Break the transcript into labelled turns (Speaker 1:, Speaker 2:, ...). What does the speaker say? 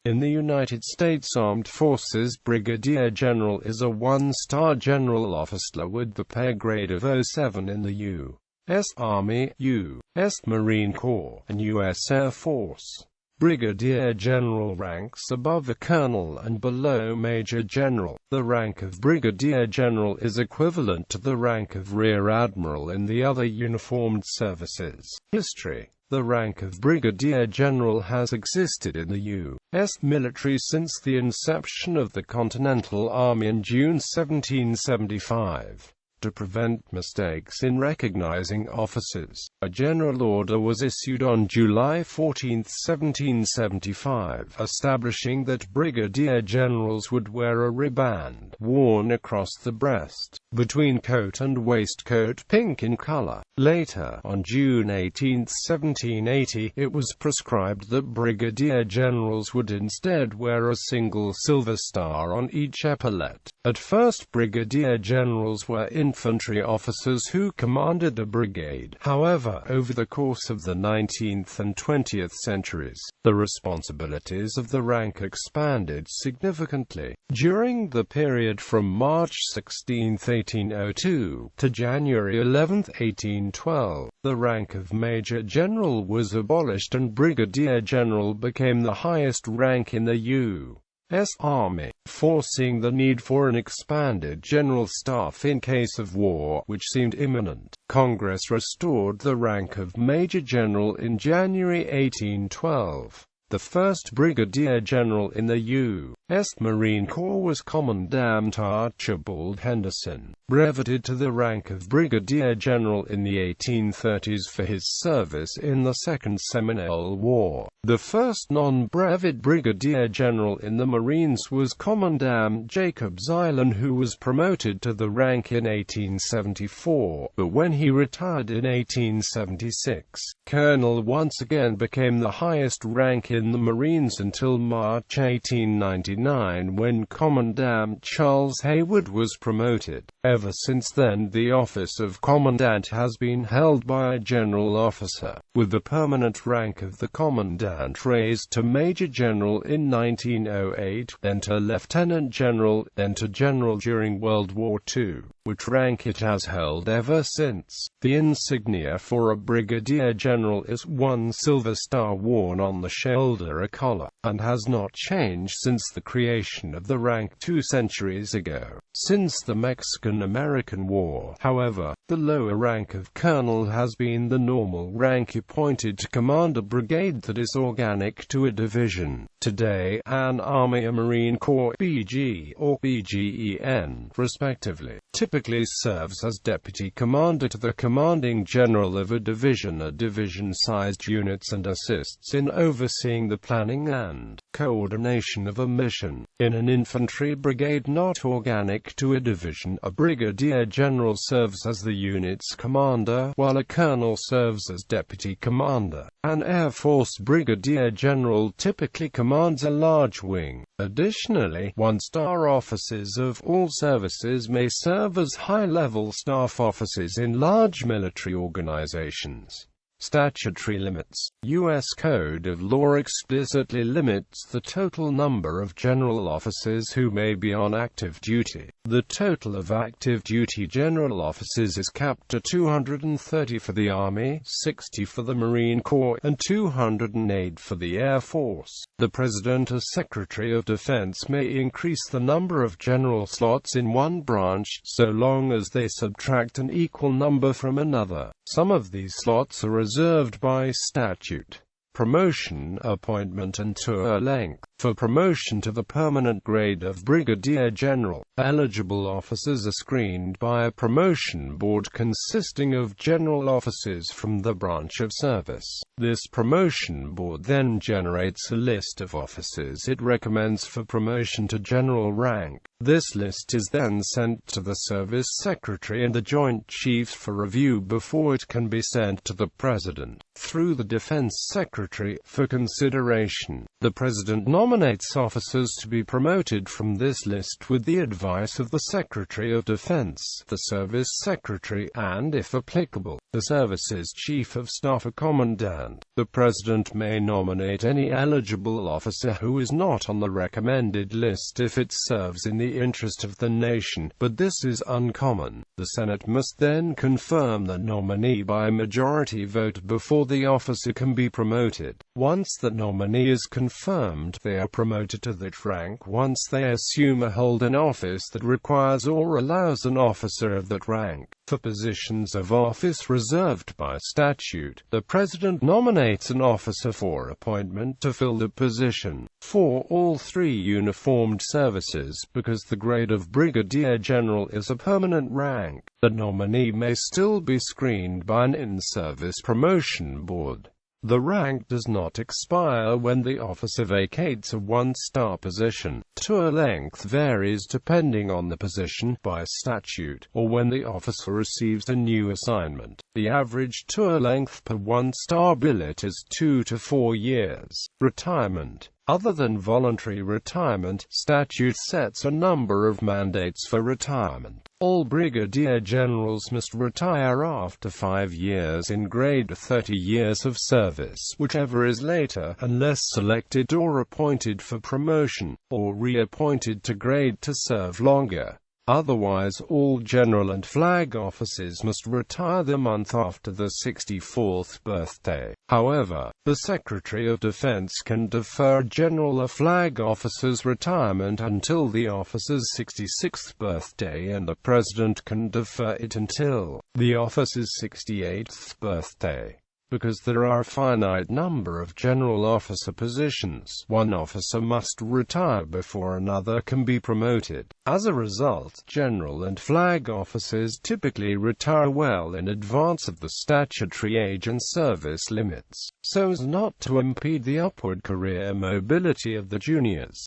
Speaker 1: In the United States Armed Forces, Brigadier General is a one-star general officer with the pay grade of 07 in the U.S. Army, U.S. Marine Corps, and U.S. Air Force. Brigadier General ranks above a colonel and below Major General. The rank of Brigadier General is equivalent to the rank of Rear Admiral in the other uniformed services. History. The rank of Brigadier General has existed in the U.S. military since the inception of the Continental Army in June 1775. To prevent mistakes in recognizing officers, a general order was issued on July 14, 1775, establishing that brigadier generals would wear a riband, worn across the breast, between coat and waistcoat, pink in color. Later, on June 18, 1780, it was prescribed that brigadier generals would instead wear a single silver star on each epaulet. At first, brigadier generals were infantry officers who commanded a brigade. However, over the course of the 19th and 20th centuries, the responsibilities of the rank expanded significantly. During the period from March 16, 1802, to January 11, 1812, the rank of Major General was abolished and Brigadier General became the highest rank in the U.S. Army, foreseeing the need for an expanded general staff in case of war, which seemed imminent. Congress restored the rank of Major General in January 1812. The first Brigadier General in the U.S. Marine Corps was Commandant Archibald Henderson, breveted to the rank of Brigadier General in the 1830s for his service in the Second Seminole War. The first non-brevet Brigadier General in the Marines was Commandant Jacob Zylan, who was promoted to the rank in 1874, but when he retired in 1876, Colonel once again became the highest rank in the Marines until March 1899, when Commandant Charles Hayward was promoted. Ever since then, the office of Commandant has been held by a general officer, with the permanent rank of the Commandant raised to Major General in 1908, then to Lieutenant General, then to General during World War II, which rank it has held ever since. The insignia for a Brigadier General is one silver star worn on the shoulder, a collar, and has not changed since the creation of the rank 2 centuries ago. Since the Mexican-American War, however, the lower rank of colonel has been the normal rank appointed to command a brigade that is organic to a division. Today, an Army, a Marine Corps, BG or BGEN, respectively, typically serves as deputy commander to the commanding general of a division-sized units, and assists in overseeing the planning and coordination of a mission. In an infantry brigade not organic to a division, a brigadier general serves as the unit's commander, while a colonel serves as deputy commander. An Air Force brigadier general typically commands a large wing. Additionally, one-star officers of all services may serve as high-level staff officers in large military organizations. Statutory limits. U.S. Code of Law explicitly limits the total number of general officers who may be on active duty. The total of active duty general officers is capped at 230 for the Army, 60 for the Marine Corps, and 208 for the Air Force. The President as Secretary of Defense may increase the number of general slots in one branch, so long as they subtract an equal number from another. Some of these slots are reserved by statute. Promotion, appointment and tour length. For promotion to the permanent grade of Brigadier General, eligible officers are screened by a promotion board consisting of general officers from the branch of service. This promotion board then generates a list of officers it recommends for promotion to general rank. This list is then sent to the Service Secretary and the Joint Chiefs for review before it can be sent to the President, through the Defense Secretary, for consideration. The President nominates officers to be promoted from this list with the advice of the Secretary of Defense, the Service Secretary, and, if applicable, the Service's Chief of Staff or Commandant. The President may nominate any eligible officer who is not on the recommended list if it serves in the interest of the nation, but this is uncommon. The Senate must then confirm the nominee by majority vote before the officer can be promoted. Once the nominee is confirmed, they are promoted to that rank once they assume or hold an office that requires or allows an officer of that rank. For positions of office reserved by statute, the President nominates an officer for appointment to fill the position. For all three uniformed services, because the grade of Brigadier General is a permanent rank, the nominee may still be screened by an in-service promotion board. The rank does not expire when the officer vacates a one-star position. Tour length varies depending on the position, by statute, or when the officer receives a new assignment. The average tour length per one-star billet is 2 to 4 years. Retirement. Other than voluntary retirement, statute sets a number of mandates for retirement. All brigadier generals must retire after 5 years in grade 30 years of service, whichever is later, unless selected or appointed for promotion, or reappointed to grade to serve longer. Otherwise, all general and flag officers must retire the month after the 64th birthday. However, the Secretary of Defense can defer general or flag officers' retirement until the officer's 66th birthday, and the President can defer it until the officer's 68th birthday. Because there are a finite number of general officer positions, one officer must retire before another can be promoted. As a result, general and flag officers typically retire well in advance of the statutory age and service limits, so as not to impede the upward career mobility of the juniors.